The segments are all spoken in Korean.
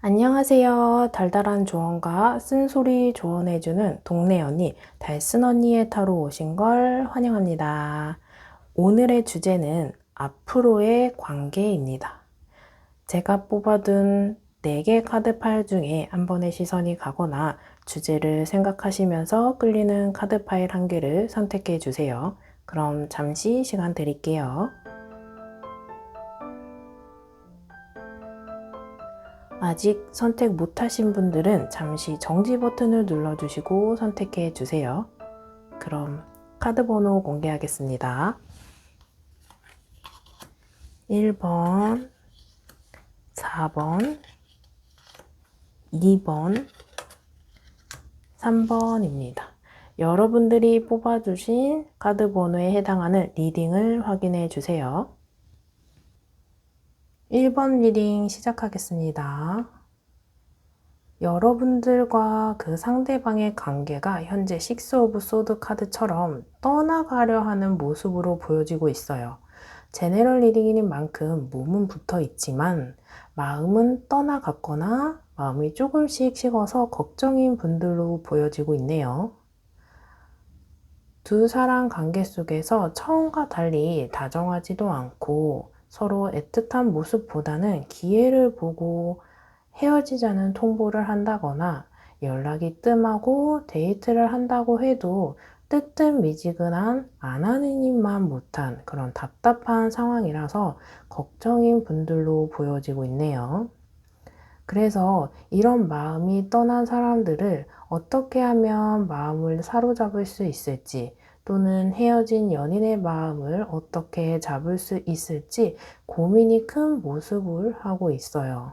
안녕하세요. 달달한 조언과 쓴소리 조언해주는 동네 언니, 달쓴 언니의 타로 오신 걸 환영합니다. 오늘의 주제는 앞으로의 관계입니다. 제가 뽑아둔 4개 카드 파일 중에 한 번의 시선이 가거나 주제를 생각하시면서 끌리는 카드 파일 1개를 선택해 주세요. 그럼 잠시 시간 드릴게요. 아직 선택 못하신 분들은 잠시 정지 버튼을 눌러주시고 선택해 주세요. 그럼 카드 번호 공개하겠습니다. 1번, 4번, 2번, 3번입니다. 여러분들이 뽑아주신 카드 번호에 해당하는 리딩을 확인해 주세요. 1번 리딩 시작하겠습니다. 여러분들과 그 상대방의 관계가 현재 식스 오브 소드 카드처럼 떠나가려 하는 모습으로 보여지고 있어요. 제네럴 리딩인 만큼 몸은 붙어 있지만 마음은 떠나갔거나 마음이 조금씩 식어서 걱정인 분들로 보여지고 있네요. 두 사람 관계 속에서 처음과 달리 다정하지도 않고 서로 애틋한 모습보다는 기회를 보고 헤어지자는 통보를 한다거나 연락이 뜸하고 데이트를 한다고 해도 뜨뜻미지근한 안 하는 일만 못한 그런 답답한 상황이라서 걱정인 분들로 보여지고 있네요. 그래서 이런 마음이 떠난 사람들을 어떻게 하면 마음을 사로잡을 수 있을지 또는 헤어진 연인의 마음을 어떻게 잡을 수 있을지 고민이 큰 모습을 하고 있어요.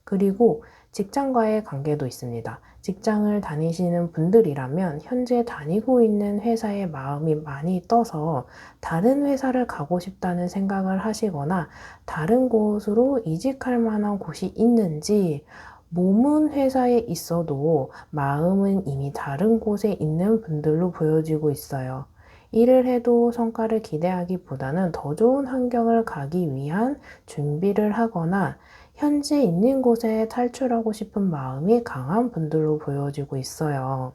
그리고 직장과의 관계도 있습니다. 직장을 다니시는 분들이라면 현재 다니고 있는 회사에 마음이 많이 떠서 다른 회사를 가고 싶다는 생각을 하시거나 다른 곳으로 이직할 만한 곳이 있는지 몸은 회사에 있어도 마음은 이미 다른 곳에 있는 분들로 보여지고 있어요. 일을 해도 성과를 기대하기보다는 더 좋은 환경을 가기 위한 준비를 하거나 현재 있는 곳에 탈출하고 싶은 마음이 강한 분들로 보여지고 있어요.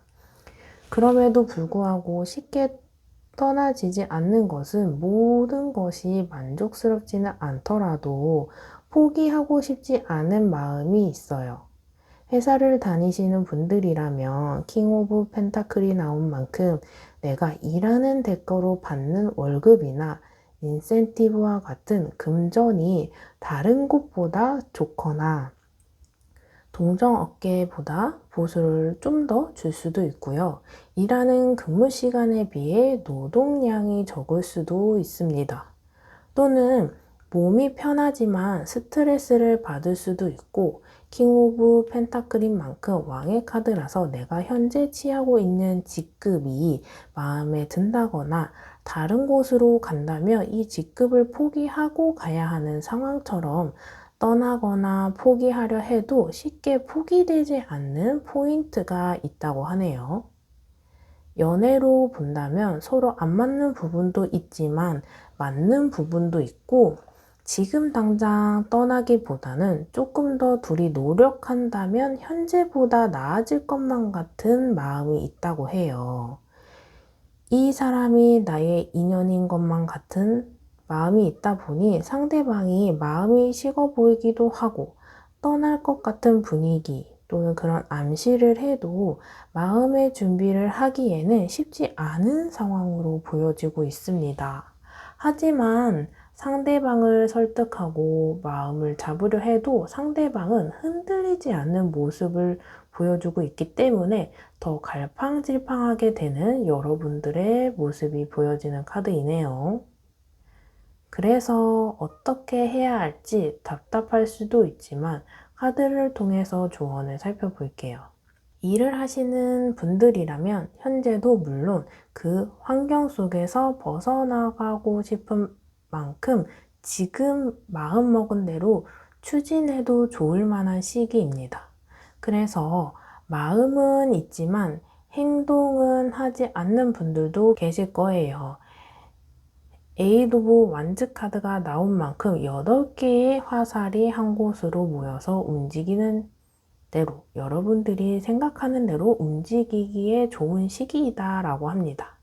그럼에도 불구하고 쉽게 떠나지지 않는 것은 모든 것이 만족스럽지는 않더라도 포기하고 싶지 않은 마음이 있어요. 회사를 다니시는 분들이라면 킹 오브 펜타클이 나온 만큼 내가 일하는 대가로 받는 월급이나 인센티브와 같은 금전이 다른 곳보다 좋거나 동정 업계보다 보수를 좀 더 줄 수도 있고요. 일하는 근무 시간에 비해 노동량이 적을 수도 있습니다. 또는 몸이 편하지만 스트레스를 받을 수도 있고 킹 오브 펜타클인 만큼 왕의 카드라서 내가 현재 취하고 있는 직급이 마음에 든다거나 다른 곳으로 간다면 이 직급을 포기하고 가야 하는 상황처럼 떠나거나 포기하려 해도 쉽게 포기되지 않는 포인트가 있다고 하네요. 연애로 본다면 서로 안 맞는 부분도 있지만 맞는 부분도 있고 지금 당장 떠나기보다는 조금 더 둘이 노력한다면 현재보다 나아질 것만 같은 마음이 있다고 해요. 이 사람이 나의 인연인 것만 같은 마음이 있다 보니 상대방이 마음이 식어 보이기도 하고 떠날 것 같은 분위기 또는 그런 암시를 해도 마음의 준비를 하기에는 쉽지 않은 상황으로 보여지고 있습니다. 하지만 상대방을 설득하고 마음을 잡으려 해도 상대방은 흔들리지 않는 모습을 보여주고 있기 때문에 더 갈팡질팡하게 되는 여러분들의 모습이 보여지는 카드이네요. 그래서 어떻게 해야 할지 답답할 수도 있지만 카드를 통해서 조언을 살펴볼게요. 일을 하시는 분들이라면 현재도 물론 그 환경 속에서 벗어나가고 싶은 만큼 지금 마음먹은 대로 추진해도 좋을 만한 시기입니다. 그래서 마음은 있지만 행동은 하지 않는 분들도 계실 거예요. 에이드 오브 완즈 카드가 나온 만큼 8개의 화살이 한 곳으로 모여서 움직이는 대로 여러분들이 생각하는 대로 움직이기에 좋은 시기이다라고 합니다.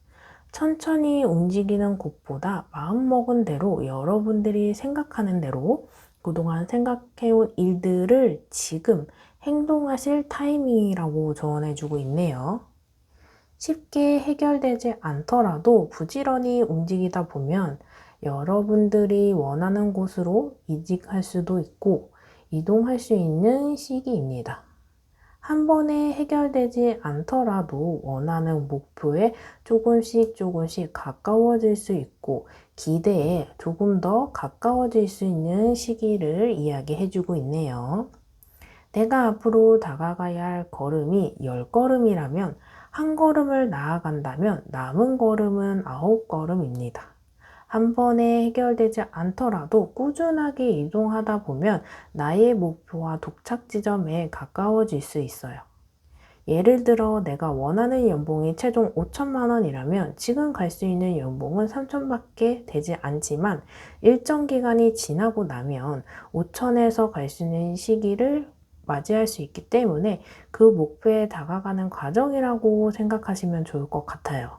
천천히 움직이는 것보다 마음먹은 대로 여러분들이 생각하는 대로 그동안 생각해온 일들을 지금 행동하실 타이밍이라고 조언해주고 있네요. 쉽게 해결되지 않더라도 부지런히 움직이다 보면 여러분들이 원하는 곳으로 이직할 수도 있고 이동할 수 있는 시기입니다. 한 번에 해결되지 않더라도 원하는 목표에 조금씩 가까워질 수 있고 기대에 조금 더 가까워질 수 있는 시기를 이야기해주고 있네요. 내가 앞으로 다가가야 할 걸음이 10걸음이라면 한 걸음을 나아간다면 남은 걸음은 9걸음입니다. 한 번에 해결되지 않더라도 꾸준하게 이동하다 보면 나의 목표와 도착 지점에 가까워질 수 있어요. 예를 들어 내가 원하는 연봉이 최종 5천만 원이라면 지금 갈 수 있는 연봉은 3천밖에 되지 않지만 일정 기간이 지나고 나면 5천에서 갈 수 있는 시기를 맞이할 수 있기 때문에 그 목표에 다가가는 과정이라고 생각하시면 좋을 것 같아요.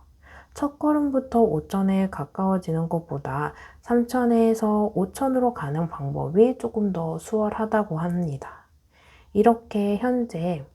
첫 걸음부터 5천에 가까워지는 것보다 3천에서 5천으로 가는 방법이 조금 더 수월하다고 합니다. 이렇게 현재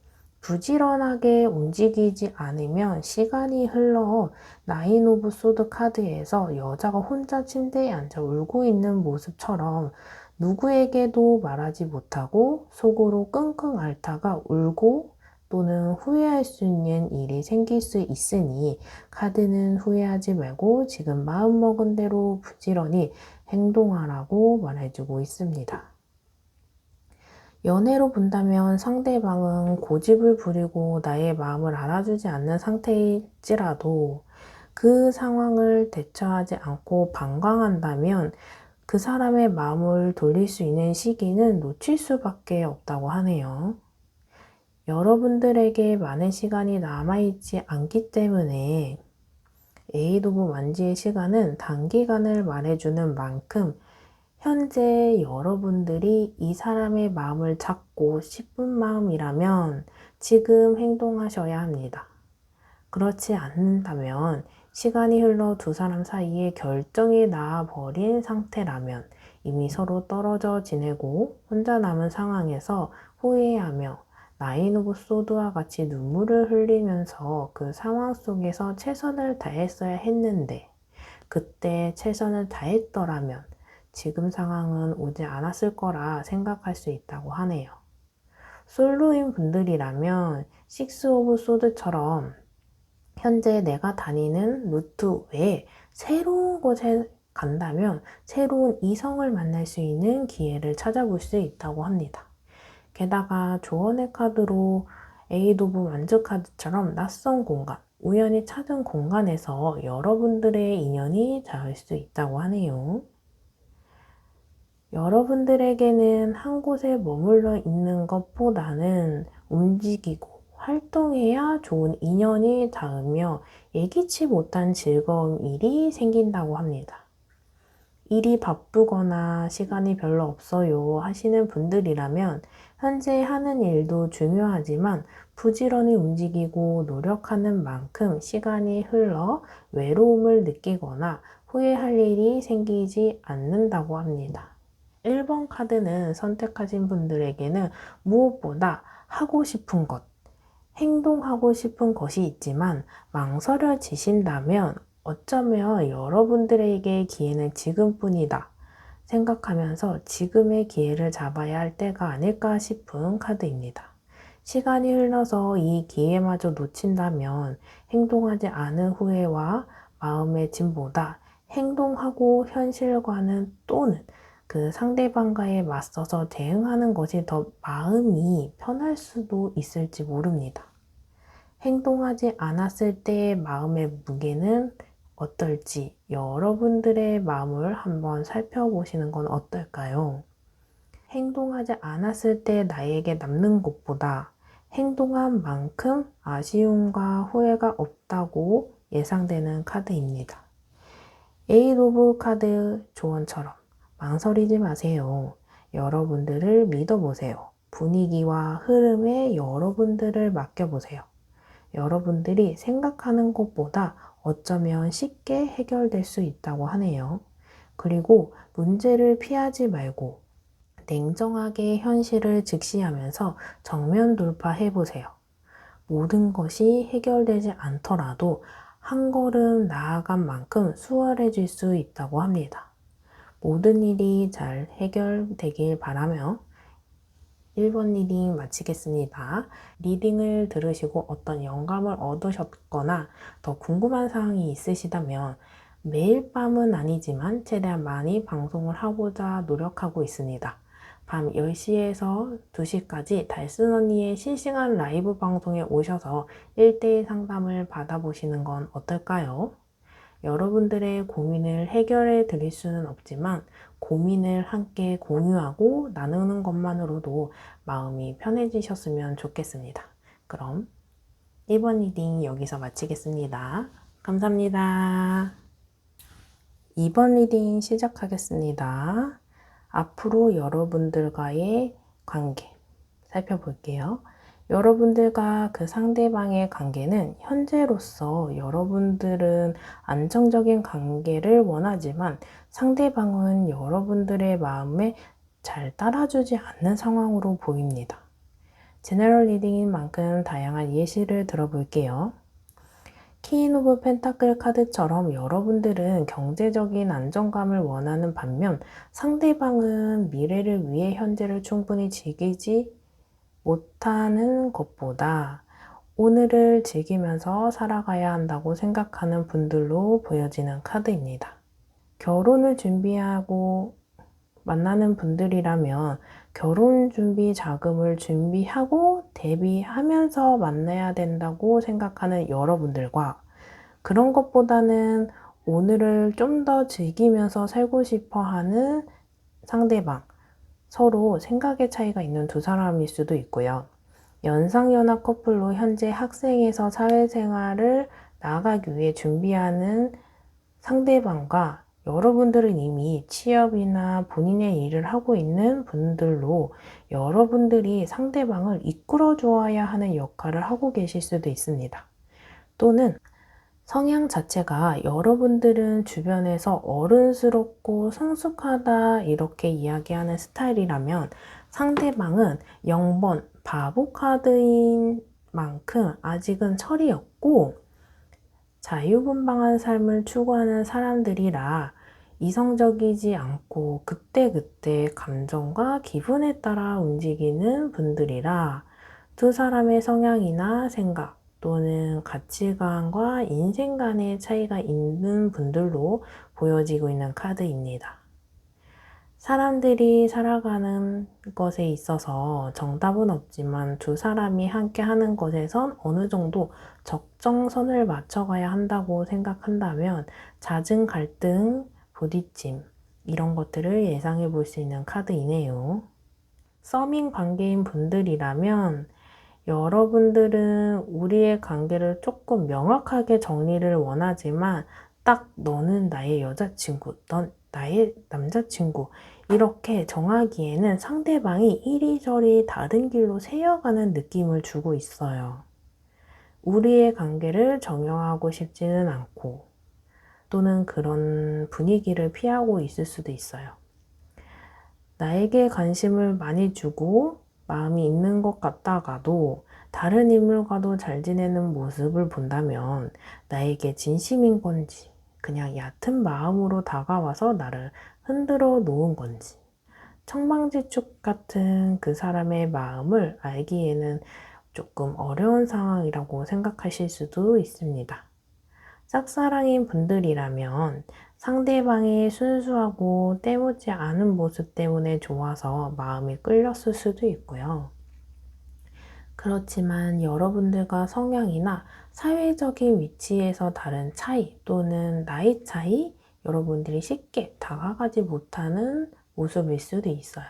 부지런하게 움직이지 않으면 시간이 흘러 나인 오브 소드 카드에서 여자가 혼자 침대에 앉아 울고 있는 모습처럼 누구에게도 말하지 못하고 속으로 끙끙 앓다가 울고 또는 후회할 수 있는 일이 생길 수 있으니 카드는 후회하지 말고 지금 마음먹은 대로 부지런히 행동하라고 말해주고 있습니다. 연애로 본다면 상대방은 고집을 부리고 나의 마음을 알아주지 않는 상태일지라도 그 상황을 대처하지 않고 방광한다면 그 사람의 마음을 돌릴 수 있는 시기는 놓칠 수밖에 없다고 하네요. 여러분들에게 많은 시간이 남아있지 않기 때문에 에잇 오브 완지의 시간은 단기간을 말해주는 만큼 현재 여러분들이 이 사람의 마음을 잡고 싶은 마음이라면 지금 행동하셔야 합니다. 그렇지 않는다면 시간이 흘러 두 사람 사이에 결정이 나버린 상태라면 이미 서로 떨어져 지내고 혼자 남은 상황에서 후회하며 나인 오브 소드와 같이 눈물을 흘리면서 그 상황 속에서 최선을 다했어야 했는데 그때 최선을 다했더라면 지금 상황은 오지 않았을 거라 생각할 수 있다고 하네요. 솔로인 분들이라면 식스 오브 소드처럼 현재 내가 다니는 루트 외에 새로운 곳에 간다면 새로운 이성을 만날 수 있는 기회를 찾아볼 수 있다고 합니다. 게다가 조언의 카드로 에잇 오브 완즈 카드처럼 낯선 공간, 우연히 찾은 공간에서 여러분들의 인연이 닿을 수 있다고 하네요. 여러분들에게는 한 곳에 머물러 있는 것보다는 움직이고 활동해야 좋은 인연이 닿으며 예기치 못한 즐거운 일이 생긴다고 합니다. 일이 바쁘거나 시간이 별로 없어요 하시는 분들이라면 현재 하는 일도 중요하지만 부지런히 움직이고 노력하는 만큼 시간이 흘러 외로움을 느끼거나 후회할 일이 생기지 않는다고 합니다. 1번 카드는 선택하신 분들에게는 무엇보다 하고 싶은 것, 행동하고 싶은 것이 있지만 망설여지신다면 어쩌면 여러분들에게 기회는 지금뿐이다 생각하면서 지금의 기회를 잡아야 할 때가 아닐까 싶은 카드입니다. 시간이 흘러서 이 기회마저 놓친다면 행동하지 않은 후회와 마음의 짐보다 행동하고 현실과는 또는 그 상대방과에 맞서서 대응하는 것이 더 마음이 편할 수도 있을지 모릅니다. 행동하지 않았을 때의 마음의 무게는 어떨지 여러분들의 마음을 한번 살펴보시는 건 어떨까요? 행동하지 않았을 때 나에게 남는 것보다 행동한 만큼 아쉬움과 후회가 없다고 예상되는 카드입니다. 에잇 오브 카드 조언처럼 망설이지 마세요. 여러분들을 믿어보세요. 분위기와 흐름에 여러분들을 맡겨보세요. 여러분들이 생각하는 것보다 어쩌면 쉽게 해결될 수 있다고 하네요. 그리고 문제를 피하지 말고 냉정하게 현실을 직시하면서 정면 돌파해보세요. 모든 것이 해결되지 않더라도 한 걸음 나아간 만큼 수월해질 수 있다고 합니다. 모든 일이 잘 해결되길 바라며 1번 리딩 마치겠습니다. 리딩을 들으시고 어떤 영감을 얻으셨거나 더 궁금한 사항이 있으시다면 매일 밤은 아니지만 최대한 많이 방송을 하고자 노력하고 있습니다. 밤 10시에서 2시까지 달순 언니의 실시간 라이브 방송에 오셔서 1대1 상담을 받아보시는 건 어떨까요? 여러분들의 고민을 해결해 드릴 수는 없지만 고민을 함께 공유하고 나누는 것만으로도 마음이 편해지셨으면 좋겠습니다. 그럼 1번 리딩 여기서 마치겠습니다. 감사합니다. 2번 리딩 시작하겠습니다. 앞으로 여러분들과의 관계 살펴볼게요. 여러분들과 그 상대방의 관계는 현재로서 여러분들은 안정적인 관계를 원하지만 상대방은 여러분들의 마음에 잘 따라주지 않는 상황으로 보입니다. 제너럴 리딩인 만큼 다양한 예시를 들어볼게요. 퀸 오브 펜타클 카드처럼 여러분들은 경제적인 안정감을 원하는 반면 상대방은 미래를 위해 현재를 충분히 즐기지 못하는 것보다 오늘을 즐기면서 살아가야 한다고 생각하는 분들로 보여지는 카드입니다. 결혼을 준비하고 만나는 분들이라면 결혼 준비 자금을 준비하고 대비하면서 만나야 된다고 생각하는 여러분들과 그런 것보다는 오늘을 좀 더 즐기면서 살고 싶어 하는 상대방, 서로 생각의 차이가 있는 두 사람일 수도 있고요. 연상연하 커플로 현재 학생에서 사회생활을 나아가기 위해 준비하는 상대방과 여러분들은 이미 취업이나 본인의 일을 하고 있는 분들로 여러분들이 상대방을 이끌어 주어야 하는 역할을 하고 계실 수도 있습니다. 또는 성향 자체가 여러분들은 주변에서 어른스럽고 성숙하다 이렇게 이야기하는 스타일이라면 상대방은 0번 바보 카드인 만큼 아직은 철이 없고 자유분방한 삶을 추구하는 사람들이라 이성적이지 않고 그때그때 감정과 기분에 따라 움직이는 분들이라 두 사람의 성향이나 생각 또는 가치관과 인생관의 차이가 있는 분들로 보여지고 있는 카드입니다. 사람들이 살아가는 것에 있어서 정답은 없지만 두 사람이 함께 하는 것에선 어느 정도 적정선을 맞춰가야 한다고 생각한다면 잦은 갈등, 부딪힘 이런 것들을 예상해 볼 수 있는 카드이네요. 서밍 관계인 분들이라면 여러분들은 우리의 관계를 조금 명확하게 정리를 원하지만 딱 너는 나의 여자친구, 넌 나의 남자친구 이렇게 정하기에는 상대방이 이리저리 다른 길로 새어가는 느낌을 주고 있어요. 우리의 관계를 정형하고 싶지는 않고 또는 그런 분위기를 피하고 있을 수도 있어요. 나에게 관심을 많이 주고 마음이 있는 것 같다가도 다른 인물과도 잘 지내는 모습을 본다면 나에게 진심인 건지 그냥 얕은 마음으로 다가와서 나를 흔들어 놓은 건지 청방지축 같은 그 사람의 마음을 알기에는 조금 어려운 상황이라고 생각하실 수도 있습니다. 짝사랑인 분들이라면 상대방이 순수하고 때묻지 않은 모습 때문에 좋아서 마음이 끌렸을 수도 있고요. 그렇지만 여러분들과 성향이나 사회적인 위치에서 다른 차이 또는 나이 차이, 여러분들이 쉽게 다가가지 못하는 모습일 수도 있어요.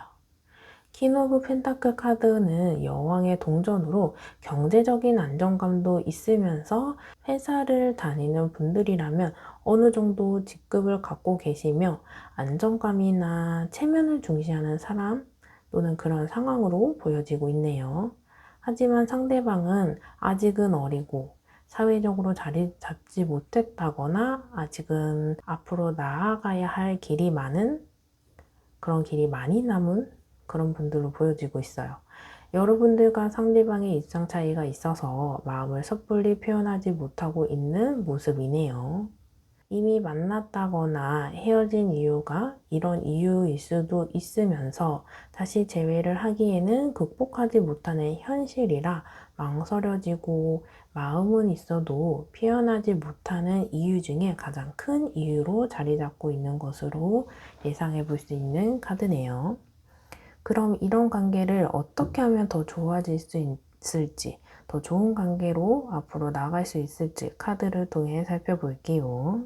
퀸 오브 펜타클 카드는 여왕의 동전으로 경제적인 안정감도 있으면서 회사를 다니는 분들이라면 어느 정도 직급을 갖고 계시며 안정감이나 체면을 중시하는 사람, 또는 그런 상황으로 보여지고 있네요. 하지만 상대방은 아직은 어리고 사회적으로 자리 잡지 못했다거나 아직은 앞으로 나아가야 할 길이 많은 그런 길이 많이 남은 그런 분들로 보여지고 있어요. 여러분들과 상대방의 입장 차이가 있어서 마음을 섣불리 표현하지 못하고 있는 모습이네요. 이미 만났다거나 헤어진 이유가 이런 이유일 수도 있으면서 다시 재회를 하기에는 극복하지 못하는 현실이라 망설여지고 마음은 있어도 표현하지 못하는 이유 중에 가장 큰 이유로 자리 잡고 있는 것으로 예상해 볼 수 있는 카드네요. 그럼 이런 관계를 어떻게 하면 더 좋아질 수 있을지, 더 좋은 관계로 앞으로 나아갈 수 있을지 카드를 통해 살펴볼게요.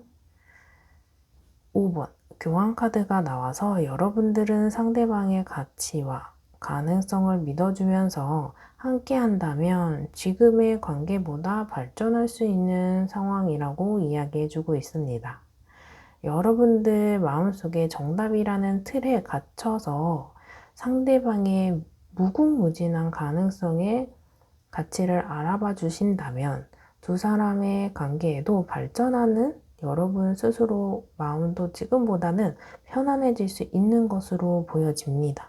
5번 교환 카드가 나와서 여러분들은 상대방의 가치와 가능성을 믿어주면서 함께 한다면 지금의 관계보다 발전할 수 있는 상황이라고 이야기해주고 있습니다. 여러분들 마음속에 정답이라는 틀에 갇혀서 상대방의 무궁무진한 가능성의 가치를 알아봐 주신다면 두 사람의 관계에도 발전하는 여러분 스스로 마음도 지금보다는 편안해질 수 있는 것으로 보여집니다.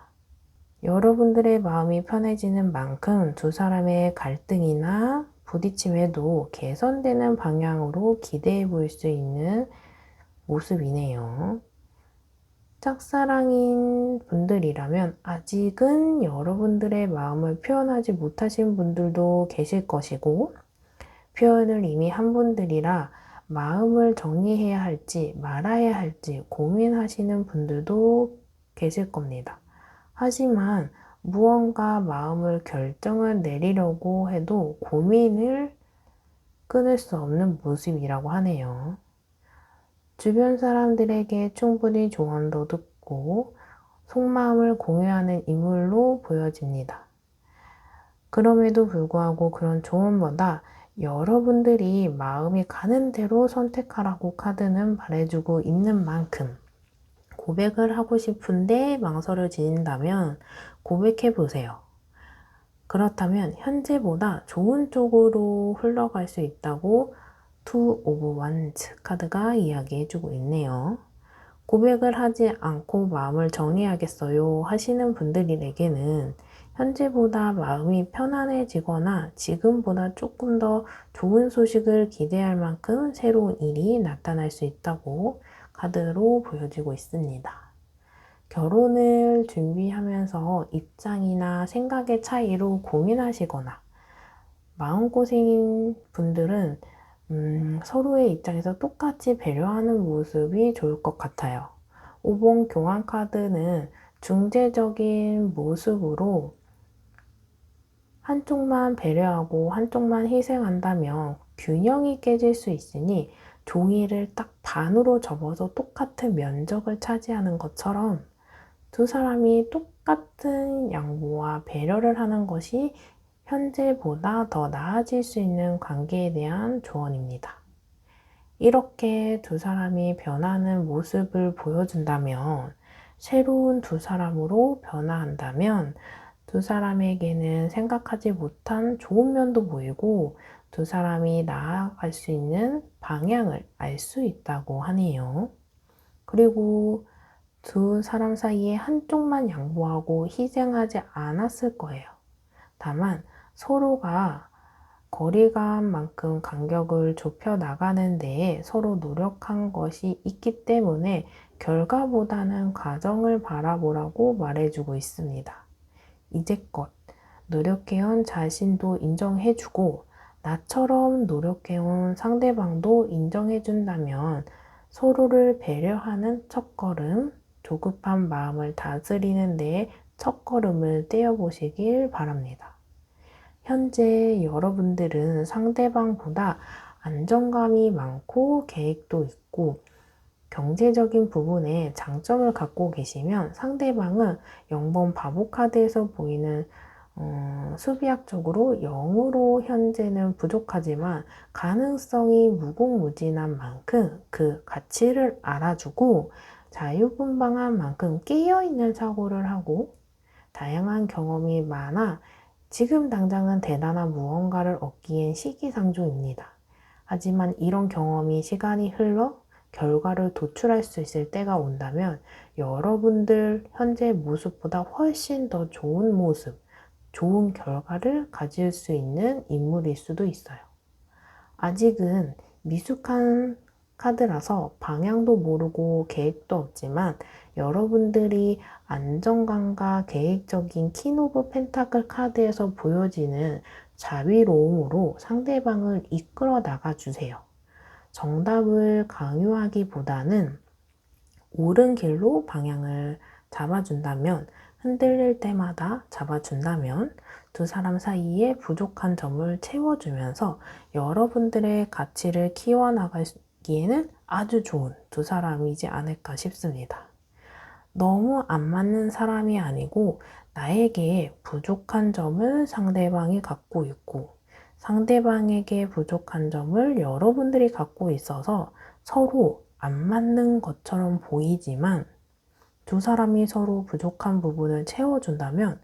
여러분들의 마음이 편해지는 만큼 두 사람의 갈등이나 부딪힘에도 개선되는 방향으로 기대해 볼 수 있는 모습이네요. 짝사랑인 분들이라면 아직은 여러분들의 마음을 표현하지 못하신 분들도 계실 것이고, 표현을 이미 한 분들이라 마음을 정리해야 할지 말아야 할지 고민하시는 분들도 계실 겁니다. 하지만 무언가 마음을 결정을 내리려고 해도 고민을 끊을 수 없는 모습이라고 하네요. 주변 사람들에게 충분히 조언도 듣고 속마음을 공유하는 인물로 보여집니다. 그럼에도 불구하고 그런 조언보다 여러분들이 마음이 가는 대로 선택하라고 카드는 말해주고 있는 만큼 고백을 하고 싶은데 망설여진다면 고백해 보세요. 그렇다면 현재보다 좋은 쪽으로 흘러갈 수 있다고 Two of Wands 카드가 이야기해주고 있네요. 고백을 하지 않고 마음을 정리하겠어요 하시는 분들에게는 현재보다 마음이 편안해지거나 지금보다 조금 더 좋은 소식을 기대할 만큼 새로운 일이 나타날 수 있다고 카드로 보여지고 있습니다. 결혼을 준비하면서 입장이나 생각의 차이로 고민하시거나 마음고생인 분들은 서로의 입장에서 똑같이 배려하는 모습이 좋을 것 같아요. 5번 교환 카드는 중재적인 모습으로 한쪽만 배려하고 한쪽만 희생한다면 균형이 깨질 수 있으니 종이를 딱 반으로 접어서 똑같은 면적을 차지하는 것처럼 두 사람이 똑같은 양보와 배려를 하는 것이 현재보다 더 나아질 수 있는 관계에 대한 조언입니다. 이렇게 두 사람이 변하는 모습을 보여준다면, 새로운 두 사람으로 변화한다면 두 사람에게는 생각하지 못한 좋은 면도 보이고 두 사람이 나아갈 수 있는 방향을 알 수 있다고 하네요. 그리고 두 사람 사이에 한쪽만 양보하고 희생하지 않았을 거예요. 다만 서로가 거리감만큼 간격을 좁혀 나가는 데에 서로 노력한 것이 있기 때문에 결과보다는 과정을 바라보라고 말해주고 있습니다. 이제껏 노력해온 자신도 인정해주고 나처럼 노력해온 상대방도 인정해준다면 서로를 배려하는 첫걸음, 조급한 마음을 다스리는 데에 첫걸음을 떼어보시길 바랍니다. 현재 여러분들은 상대방보다 안정감이 많고 계획도 있고 경제적인 부분에 장점을 갖고 계시면 상대방은 0번 바보 카드에서 보이는 수비학적으로 0으로 현재는 부족하지만 가능성이 무궁무진한 만큼 그 가치를 알아주고 자유분방한 만큼 깨어있는 사고를 하고 다양한 경험이 많아 지금 당장은 대단한 무언가를 얻기엔 시기상조입니다. 하지만 이런 경험이 시간이 흘러 결과를 도출할 수 있을 때가 온다면 여러분들 현재 모습보다 훨씬 더 좋은 모습, 좋은 결과를 가질 수 있는 인물일 수도 있어요. 아직은 미숙한 카드라서 방향도 모르고 계획도 없지만 여러분들이 안정감과 계획적인 킹 오브 펜타클 카드에서 보여지는 자비로움으로 상대방을 이끌어 나가주세요. 정답을 강요하기보다는 옳은 길로 방향을 잡아준다면, 흔들릴 때마다 잡아준다면 두 사람 사이에 부족한 점을 채워주면서 여러분들의 가치를 키워나가기에는 아주 좋은 두 사람이지 않을까 싶습니다. 너무 안 맞는 사람이 아니고 나에게 부족한 점을 상대방이 갖고 있고 상대방에게 부족한 점을 여러분들이 갖고 있어서 서로 안 맞는 것처럼 보이지만 두 사람이 서로 부족한 부분을 채워준다면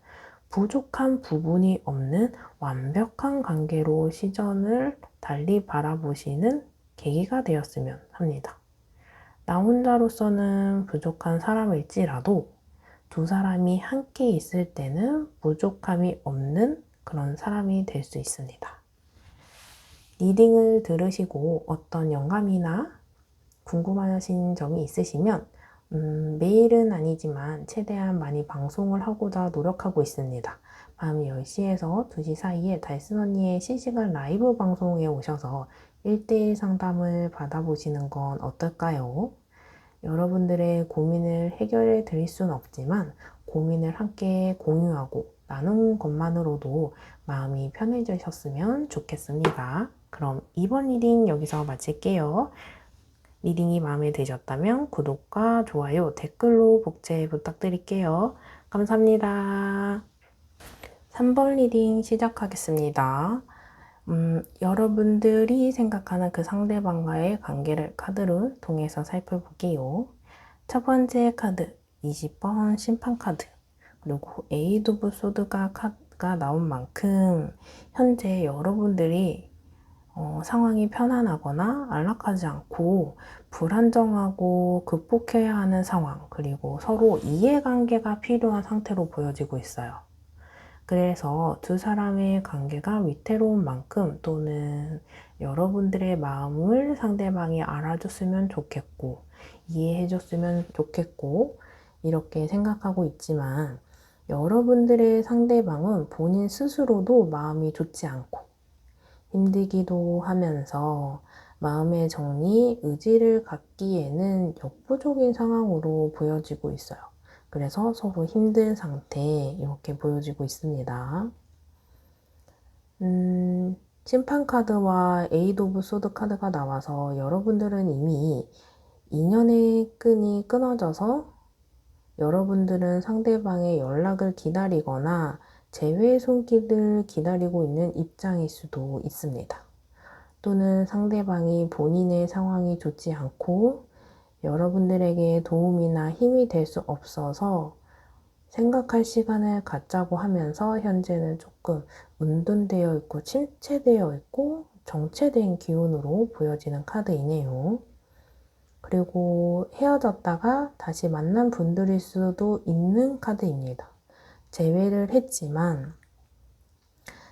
부족한 부분이 없는 완벽한 관계로 시선을 달리 바라보시는 계기가 되었으면 합니다. 나 혼자로서는 부족한 사람일지라도 두 사람이 함께 있을 때는 부족함이 없는 그런 사람이 될 수 있습니다. 리딩을 들으시고 어떤 영감이나 궁금하신 점이 있으시면 매일은 아니지만 최대한 많이 방송을 하고자 노력하고 있습니다. 밤 10시에서 2시 사이에 달슨 언니의 실시간 라이브 방송에 오셔서 1대1 상담을 받아보시는 건 어떨까요? 여러분들의 고민을 해결해 드릴 수는 없지만 고민을 함께 공유하고 나눈 것만으로도 마음이 편해지셨으면 좋겠습니다. 그럼 이번 리딩 여기서 마칠게요. 리딩이 마음에 드셨다면 구독과 좋아요, 댓글로 복제 부탁드릴게요. 감사합니다. 3번 리딩 시작하겠습니다. 여러분들이 생각하는 그 상대방과의 관계를 카드를 통해서 살펴볼게요. 첫 번째 카드, 20번 심판 카드, 그리고 에이드 오브 소드가 카드가 나온 만큼 현재 여러분들이 상황이 편안하거나 안락하지 않고 불안정하고 극복해야 하는 상황, 그리고 서로 이해관계가 필요한 상태로 보여지고 있어요. 그래서 두 사람의 관계가 위태로운 만큼 또는 여러분들의 마음을 상대방이 알아줬으면 좋겠고 이해해줬으면 좋겠고 이렇게 생각하고 있지만 여러분들의 상대방은 본인 스스로도 마음이 좋지 않고 힘들기도 하면서 마음의 정리, 의지를 갖기에는 역부족인 상황으로 보여지고 있어요. 그래서 서로 힘든 상태 이렇게 보여지고 있습니다. 심판 카드와 에이드 오브 소드 카드가 나와서 여러분들은 이미 인연의 끈이 끊어져서 여러분들은 상대방의 연락을 기다리거나 재회의 손길을 기다리고 있는 입장일 수도 있습니다. 또는 상대방이 본인의 상황이 좋지 않고 여러분들에게 도움이나 힘이 될 수 없어서 생각할 시간을 갖자고 하면서 현재는 조금 은둔되어 있고 침체되어 있고 정체된 기운으로 보여지는 카드이네요. 그리고 헤어졌다가 다시 만난 분들일 수도 있는 카드입니다. 재회를 했지만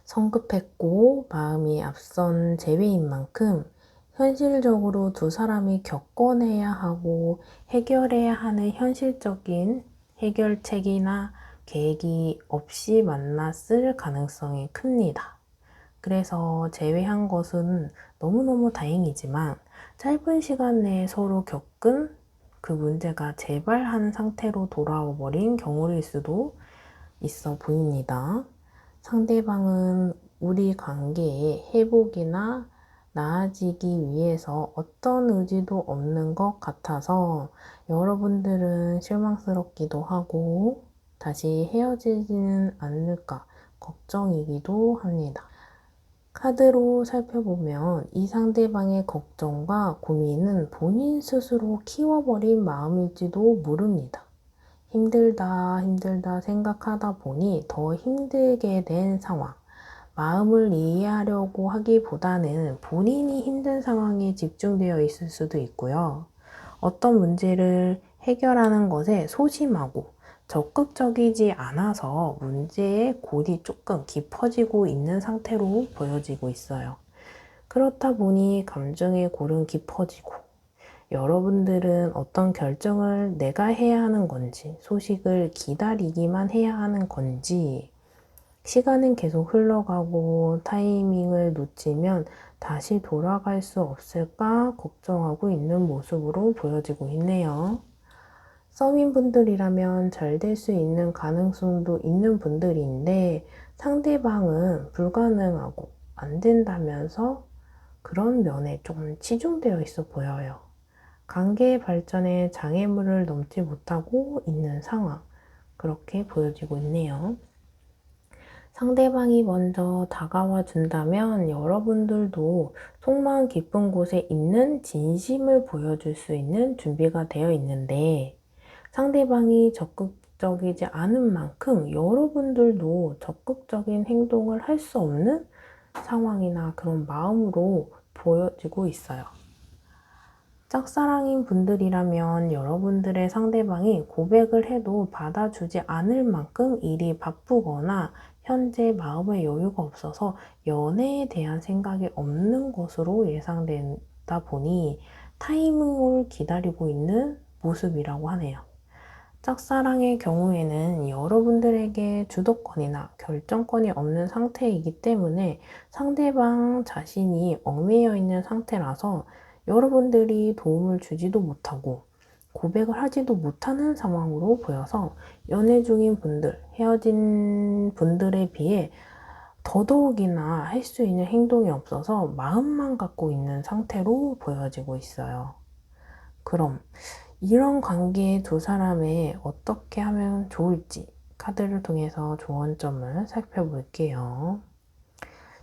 성급했고 마음이 앞선 재회인 만큼 현실적으로 두 사람이 겪어내야 하고 해결해야 하는 현실적인 해결책이나 계획이 없이 만났을 가능성이 큽니다. 그래서 재회한 것은 너무너무 다행이지만 짧은 시간 내에 서로 겪은 그 문제가 재발한 상태로 돌아와 버린 경우일 수도 있어 보입니다. 상대방은 우리 관계의 회복이나 나아지기 위해서 어떤 의지도 없는 것 같아서 여러분들은 실망스럽기도 하고 다시 헤어지지는 않을까 걱정이기도 합니다. 카드로 살펴보면 이 상대방의 걱정과 고민은 본인 스스로 키워버린 마음일지도 모릅니다. 힘들다, 힘들다 생각하다 보니 더 힘들게 된 상황. 마음을 이해하려고 하기보다는 본인이 힘든 상황에 집중되어 있을 수도 있고요. 어떤 문제를 해결하는 것에 소심하고 적극적이지 않아서 문제의 골이 조금 깊어지고 있는 상태로 보여지고 있어요. 그렇다 보니 감정의 골은 깊어지고 여러분들은 어떤 결정을 내가 해야 하는 건지, 소식을 기다리기만 해야 하는 건지, 시간은 계속 흘러가고 타이밍을 놓치면 다시 돌아갈 수 없을까 걱정하고 있는 모습으로 보여지고 있네요. 서민분들이라면 잘 될 수 있는 가능성도 있는 분들인데 상대방은 불가능하고 안 된다면서 그런 면에 좀 치중되어 있어 보여요. 관계 발전에 장애물을 넘지 못하고 있는 상황, 그렇게 보여지고 있네요. 상대방이 먼저 다가와 준다면 여러분들도 속마음 깊은 곳에 있는 진심을 보여줄 수 있는 준비가 되어 있는데 상대방이 적극적이지 않은 만큼 여러분들도 적극적인 행동을 할 수 없는 상황이나 그런 마음으로 보여지고 있어요. 짝사랑인 분들이라면 여러분들의 상대방이 고백을 해도 받아주지 않을 만큼 일이 바쁘거나 현재 마음의 여유가 없어서 연애에 대한 생각이 없는 것으로 예상된다 보니 타이밍을 기다리고 있는 모습이라고 하네요. 짝사랑의 경우에는 여러분들에게 주도권이나 결정권이 없는 상태이기 때문에 상대방 자신이 얽매여 있는 상태라서 여러분들이 도움을 주지도 못하고 고백을 하지도 못하는 상황으로 보여서 연애 중인 분들, 헤어진 분들에 비해 더더욱이나 할 수 있는 행동이 없어서 마음만 갖고 있는 상태로 보여지고 있어요. 그럼 이런 관계의 두 사람의 어떻게 하면 좋을지 카드를 통해서 조언점을 살펴볼게요.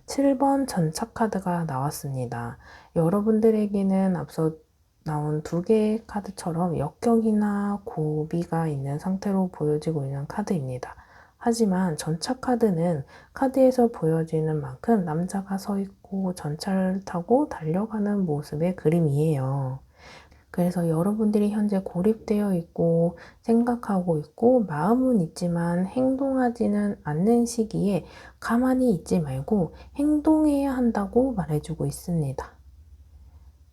7번 전차 카드가 나왔습니다. 여러분들에게는 앞서 나온 두 개의 카드처럼 역경이나 고비가 있는 상태로 보여지고 있는 카드입니다. 하지만 전차 카드는 카드에서 보여지는 만큼 남자가 서 있고 전차를 타고 달려가는 모습의 그림이에요. 그래서 여러분들이 현재 고립되어 있고 생각하고 있고 마음은 있지만 행동하지는 않는 시기에 가만히 있지 말고 행동해야 한다고 말해주고 있습니다.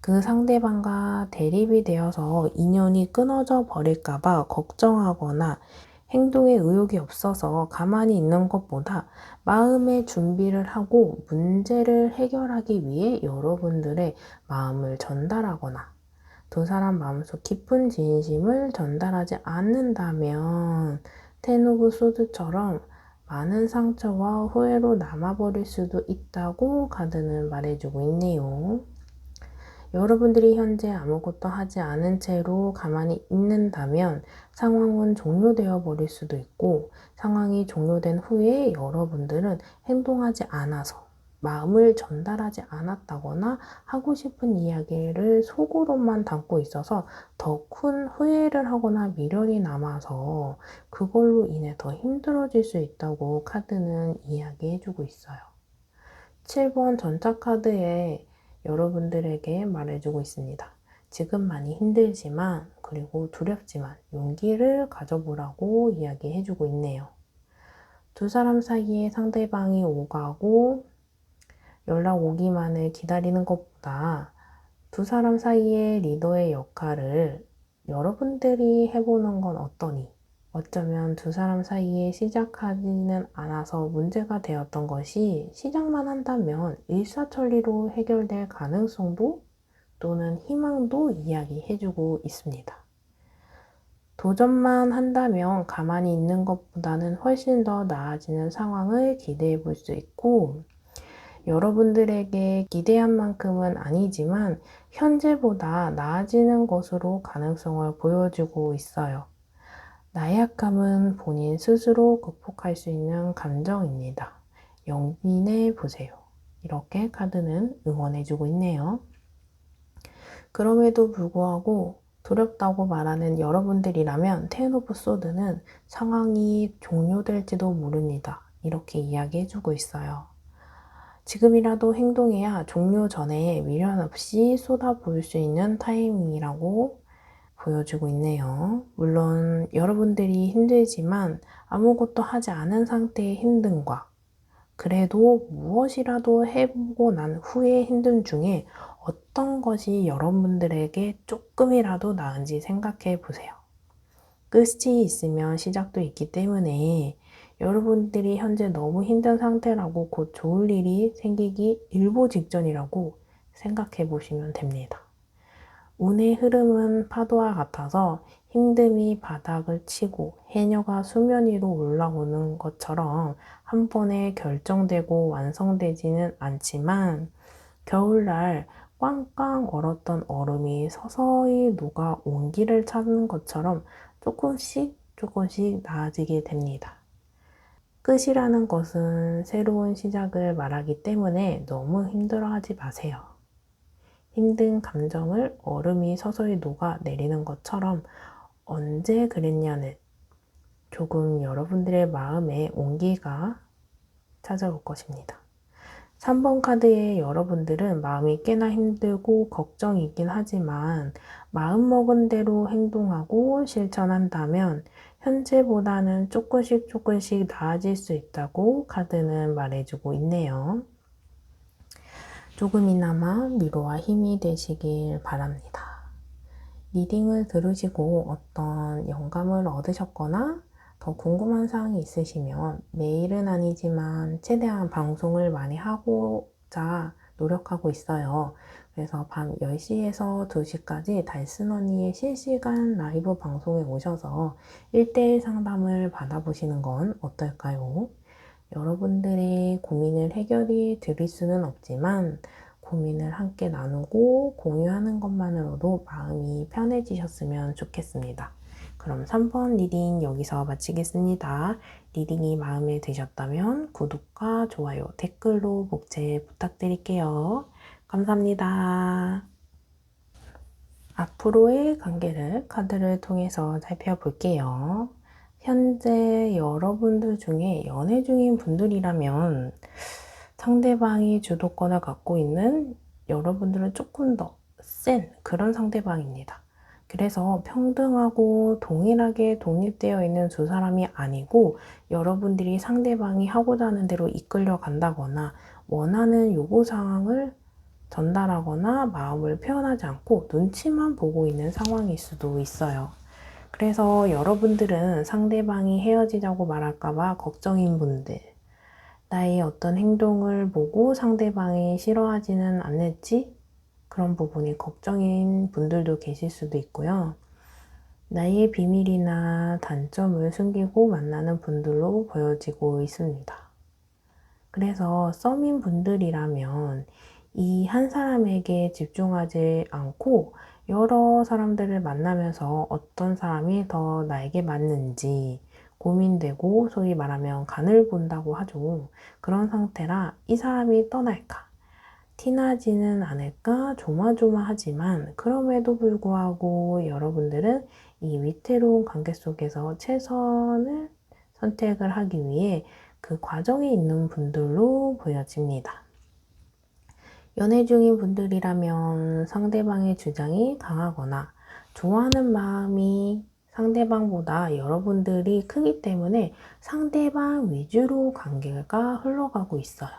그 상대방과 대립이 되어서 인연이 끊어져 버릴까봐 걱정하거나 행동에 의욕이 없어서 가만히 있는 것보다 마음의 준비를 하고 문제를 해결하기 위해 여러분들의 마음을 전달하거나 두 사람 마음속 깊은 진심을 전달하지 않는다면 텐 오브 소드처럼 많은 상처와 후회로 남아버릴 수도 있다고 카드는 말해주고 있네요. 여러분들이 현재 아무것도 하지 않은 채로 가만히 있는다면 상황은 종료되어 버릴 수도 있고 상황이 종료된 후에 여러분들은 행동하지 않아서 마음을 전달하지 않았다거나 하고 싶은 이야기를 속으로만 담고 있어서 더 큰 후회를 하거나 미련이 남아서 그걸로 인해 더 힘들어질 수 있다고 카드는 이야기해주고 있어요. 7번 전차카드에 여러분들에게 말해주고 있습니다. 지금 많이 힘들지만 그리고 두렵지만 용기를 가져보라고 이야기해주고 있네요. 두 사람 사이에 상대방이 오가고 연락 오기만을 기다리는 것보다 두 사람 사이의 리더의 역할을 여러분들이 해보는 건 어떠니? 어쩌면 두 사람 사이에 시작하지는 않아서 문제가 되었던 것이 시작만 한다면 일사천리로 해결될 가능성도 또는 희망도 이야기해주고 있습니다. 도전만 한다면 가만히 있는 것보다는 훨씬 더 나아지는 상황을 기대해 볼 수 있고 여러분들에게 기대한 만큼은 아니지만 현재보다 나아지는 것으로 가능성을 보여주고 있어요. 나약함은 본인 스스로 극복할 수 있는 감정입니다. 용기내 보세요. 이렇게 카드는 응원해주고 있네요. 그럼에도 불구하고 두렵다고 말하는 여러분들이라면 텐 오브 소드는 상황이 종료될지도 모릅니다. 이렇게 이야기해주고 있어요. 지금이라도 행동해야 종료 전에 미련 없이 쏟아부을 수 있는 타이밍이라고 보여주고 있네요. 물론 여러분들이 힘들지만 아무것도 하지 않은 상태의 힘듦과 그래도 무엇이라도 해보고 난 후의 힘듦 중에 어떤 것이 여러분들에게 조금이라도 나은지 생각해 보세요. 끝이 있으면 시작도 있기 때문에 여러분들이 현재 너무 힘든 상태라고 곧 좋을 일이 생기기 일보 직전이라고 생각해 보시면 됩니다. 운의 흐름은 파도와 같아서 힘듦이 바닥을 치고 해녀가 수면 위로 올라오는 것처럼 한 번에 결정되고 완성되지는 않지만 겨울날 꽝꽝 얼었던 얼음이 서서히 녹아 온기를 찾는 것처럼 조금씩 조금씩 나아지게 됩니다. 끝이라는 것은 새로운 시작을 말하기 때문에 너무 힘들어하지 마세요. 힘든 감정을 얼음이 서서히 녹아 내리는 것처럼 언제 그랬냐는 조금 여러분들의 마음에 온기가 찾아올 것입니다. 3번 카드의 여러분들은 마음이 꽤나 힘들고 걱정이 있긴 하지만 마음먹은 대로 행동하고 실천한다면 현재보다는 조금씩 나아질 수 있다고 카드는 말해주고 있네요. 조금이나마 위로와 힘이 되시길 바랍니다. 리딩을 들으시고 어떤 영감을 얻으셨거나 더 궁금한 사항이 있으시면 매일은 아니지만 최대한 방송을 많이 하고자 노력하고 있어요. 그래서 밤 10시에서 2시까지 달슨 언니의 실시간 라이브 방송에 오셔서 1대1 상담을 받아보시는 건 어떨까요? 여러분들의 고민을 해결해 드릴 수는 없지만 고민을 함께 나누고 공유하는 것만으로도 마음이 편해지셨으면 좋겠습니다. 그럼 3번 리딩 여기서 마치겠습니다. 리딩이 마음에 드셨다면 구독과 좋아요, 댓글로 복제 부탁드릴게요. 감사합니다. 앞으로의 관계를 카드를 통해서 살펴볼게요. 현재 여러분들 중에 연애 중인 분들이라면 상대방이 주도권을 갖고 있는 여러분들은 조금 더 센 그런 상대방입니다. 그래서 평등하고 동일하게 독립되어 있는 두 사람이 아니고 여러분들이 상대방이 하고자 하는 대로 이끌려 간다거나 원하는 요구 사항을 전달하거나 마음을 표현하지 않고 눈치만 보고 있는 상황일 수도 있어요. 그래서 여러분들은 상대방이 헤어지자고 말할까봐 걱정인 분들, 나의 어떤 행동을 보고 상대방이 싫어하지는 않을지 그런 부분이 걱정인 분들도 계실 수도 있고요. 나의 비밀이나 단점을 숨기고 만나는 분들로 보여지고 있습니다. 그래서 썸인 분들이라면 이 한 사람에게 집중하지 않고 여러 사람들을 만나면서 어떤 사람이 더 나에게 맞는지 고민되고 소위 말하면 간을 본다고 하죠. 그런 상태라 이 사람이 떠날까? 티나지는 않을까 조마조마하지만 그럼에도 불구하고 여러분들은 이 위태로운 관계 속에서 최선을 선택을 하기 위해 그 과정에 있는 분들로 보여집니다. 연애 중인 분들이라면 상대방의 주장이 강하거나 좋아하는 마음이 상대방보다 여러분들이 크기 때문에 상대방 위주로 관계가 흘러가고 있어요.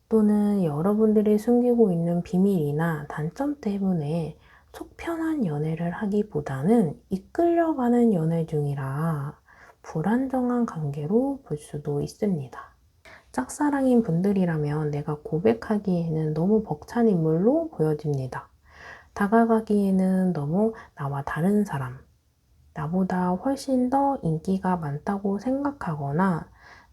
또는 여러분들이 숨기고 있는 비밀이나 단점 때문에 속 편한 연애를 하기보다는 이끌려가는 연애 중이라 불안정한 관계로 볼 수도 있습니다. 짝사랑인 분들이라면 내가 고백하기에는 너무 벅찬 인물로 보여집니다. 다가가기에는 너무 나와 다른 사람, 나보다 훨씬 더 인기가 많다고 생각하거나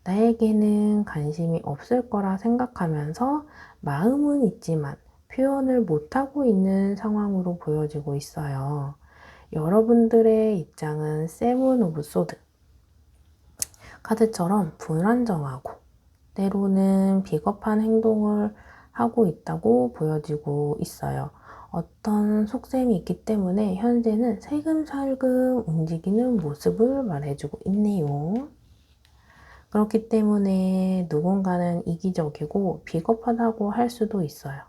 나에게는 관심이 없을 거라 생각하면서 마음은 있지만 표현을 못하고 있는 상황으로 보여지고 있어요. 여러분들의 입장은 세븐 오브 소드 카드처럼 불안정하고 때로는 비겁한 행동을 하고 있다고 보여지고 있어요. 어떤 속셈이 있기 때문에 현재는 살금살금 움직이는 모습을 말해주고 있네요. 그렇기 때문에 누군가는 이기적이고 비겁하다고 할 수도 있어요.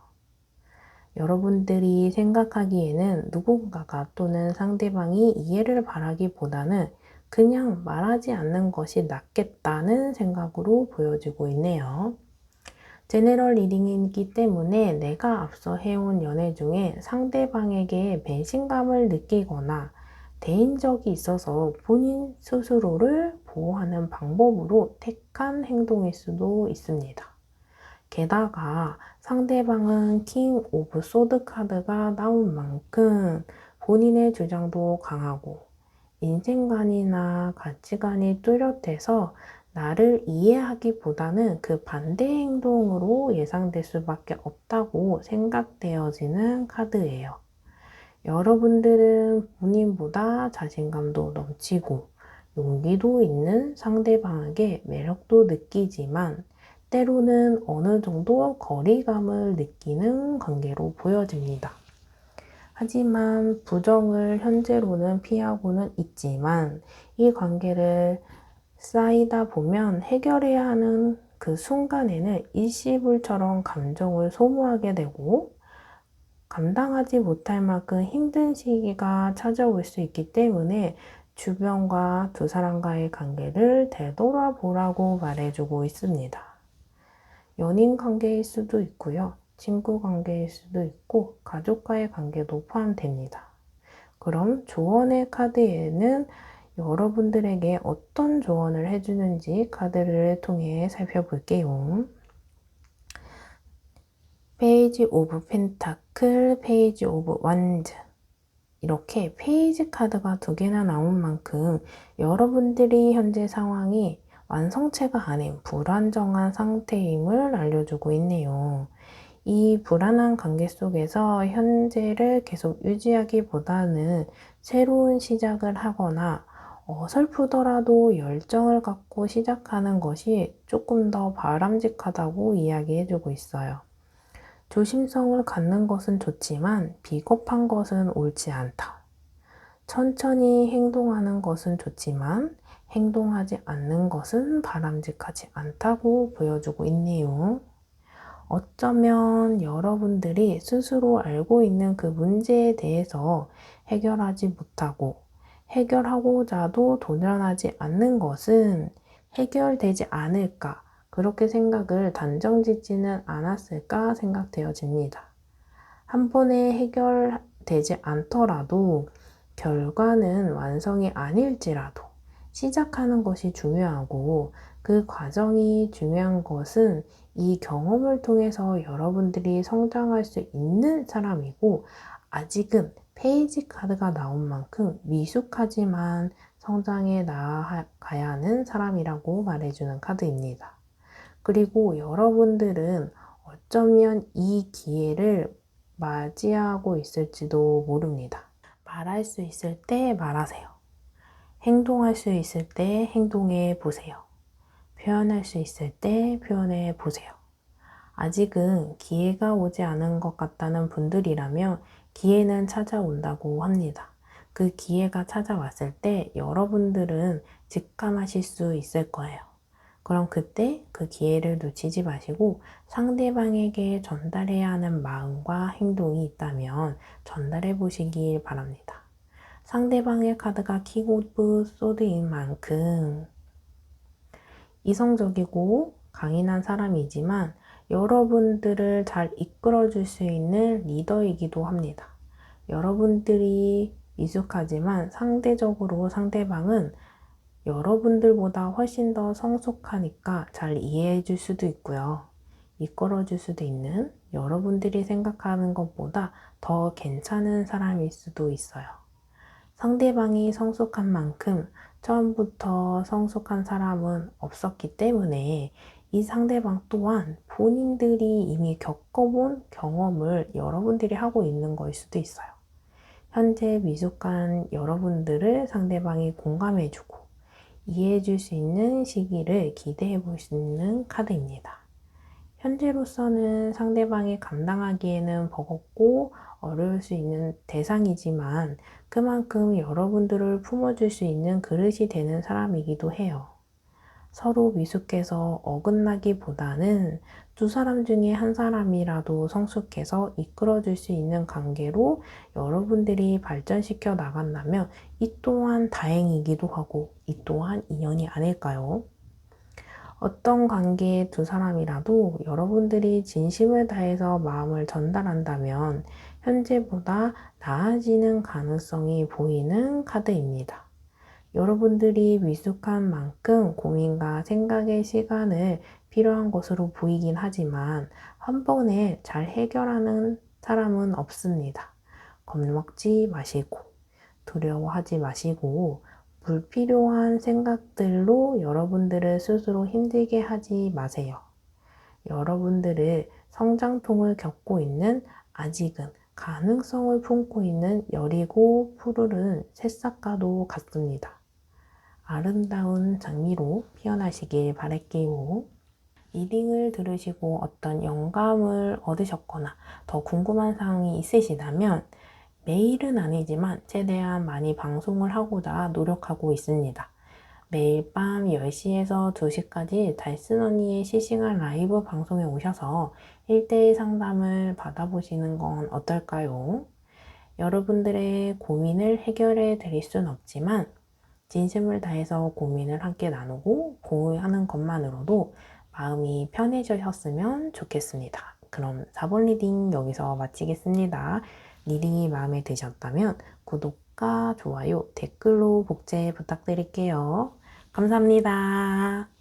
여러분들이 생각하기에는 누군가가 또는 상대방이 이해를 바라기보다는 그냥 말하지 않는 것이 낫겠다는 생각으로 보여지고 있네요. 제네럴 리딩이기 때문에 내가 앞서 해온 연애 중에 상대방에게 배신감을 느끼거나 대인 적이 있어서 본인 스스로를 보호하는 방법으로 택한 행동일 수도 있습니다. 게다가 상대방은 킹 오브 소드 카드가 나온 만큼 본인의 주장도 강하고 인생관이나 가치관이 뚜렷해서 나를 이해하기보다는 그 반대 행동으로 예상될 수밖에 없다고 생각되어지는 카드예요. 여러분들은 본인보다 자신감도 넘치고 용기도 있는 상대방에게 매력도 느끼지만 때로는 어느 정도 거리감을 느끼는 관계로 보여집니다. 하지만 부정을 현재로는 피하고는 있지만 이 관계를 쌓이다 보면 해결해야 하는 그 순간에는 일시불처럼 감정을 소모하게 되고 감당하지 못할 만큼 힘든 시기가 찾아올 수 있기 때문에 주변과 두 사람과의 관계를 되돌아보라고 말해주고 있습니다. 연인 관계일 수도 있고요. 친구 관계일 수도 있고 가족과의 관계도 포함됩니다. 그럼 조언의 카드에는 여러분들에게 어떤 조언을 해주는지 카드를 통해 살펴볼게요. 페이지 오브 펜타클, 페이지 오브 완즈 이렇게 페이지 카드가 2개나 나온 만큼 여러분들이 현재 상황이 완성체가 아닌 불안정한 상태임을 알려주고 있네요. 이 불안한 관계 속에서 현재를 계속 유지하기보다는 새로운 시작을 하거나 어설프더라도 열정을 갖고 시작하는 것이 조금 더 바람직하다고 이야기해주고 있어요. 조심성을 갖는 것은 좋지만 비겁한 것은 옳지 않다. 천천히 행동하는 것은 좋지만 행동하지 않는 것은 바람직하지 않다고 보여주고 있네요. 어쩌면 여러분들이 스스로 알고 있는 그 문제에 대해서 해결하지 못하고 해결하고자도 도전하지 않는 것은 해결되지 않을까 그렇게 생각을 단정짓지는 않았을까 생각되어집니다. 한 번에 해결되지 않더라도 결과는 완성이 아닐지라도 시작하는 것이 중요하고 그 과정이 중요한 것은 이 경험을 통해서 여러분들이 성장할 수 있는 사람이고 아직은 페이지 카드가 나온 만큼 미숙하지만 성장해 나아가야 하는 사람이라고 말해주는 카드입니다. 그리고 여러분들은 어쩌면 이 기회를 맞이하고 있을지도 모릅니다. 말할 수 있을 때 말하세요. 행동할 수 있을 때 행동해 보세요. 표현할 수 있을 때 표현해 보세요. 아직은 기회가 오지 않은 것 같다는 분들이라면 기회는 찾아온다고 합니다. 그 기회가 찾아왔을 때 여러분들은 직감하실 수 있을 거예요. 그럼 그때 그 기회를 놓치지 마시고 상대방에게 전달해야 하는 마음과 행동이 있다면 전달해 보시길 바랍니다. 상대방의 카드가 킹 오브 소드인 만큼 이성적이고 강인한 사람이지만 여러분들을 잘 이끌어줄 수 있는 리더이기도 합니다. 여러분들이 미숙하지만 상대적으로 상대방은 여러분들보다 훨씬 더 성숙하니까 잘 이해해 줄 수도 있고요. 이끌어 줄 수도 있는 여러분들이 생각하는 것보다 더 괜찮은 사람일 수도 있어요. 상대방이 성숙한 만큼 처음부터 성숙한 사람은 없었기 때문에 이 상대방 또한 본인들이 이미 겪어본 경험을 여러분들이 하고 있는 거일 수도 있어요. 현재 미숙한 여러분들을 상대방이 공감해주고 이해해 줄 수 있는 시기를 기대해 볼 수 있는 카드입니다. 현재로서는 상대방이 감당하기에는 버겁고 어려울 수 있는 대상이지만 그만큼 여러분들을 품어줄 수 있는 그릇이 되는 사람이기도 해요. 서로 미숙해서 어긋나기보다는 두 사람 중에 한 사람이라도 성숙해서 이끌어줄 수 있는 관계로 여러분들이 발전시켜 나간다면 이 또한 다행이기도 하고 이 또한 인연이 아닐까요? 어떤 관계의 두 사람이라도 여러분들이 진심을 다해서 마음을 전달한다면 현재보다 나아지는 가능성이 보이는 카드입니다. 여러분들이 미숙한 만큼 고민과 생각의 시간을 필요한 것으로 보이긴 하지만 한 번에 잘 해결하는 사람은 없습니다. 겁먹지 마시고 두려워하지 마시고 불필요한 생각들로 여러분들을 스스로 힘들게 하지 마세요. 여러분들을 성장통을 겪고 있는 아직은 가능성을 품고 있는 여리고 푸르른 새싹과도 같습니다. 아름다운 장미로 피어나시길 바랄게요. 리딩을 들으시고 어떤 영감을 얻으셨거나 더 궁금한 사항이 있으시다면 매일은 아니지만 최대한 많이 방송을 하고자 노력하고 있습니다. 매일 밤 10시에서 2시까지 달슨 언니의 실시간 라이브 방송에 오셔서 1대1 상담을 받아보시는 건 어떨까요? 여러분들의 고민을 해결해 드릴 순 없지만 진심을 다해서 고민을 함께 나누고 공유하는 것만으로도 마음이 편해지셨으면 좋겠습니다. 그럼 4번 리딩 여기서 마치겠습니다. 리딩이 마음에 드셨다면 구독과 좋아요, 댓글로 복제 부탁드릴게요. 감사합니다.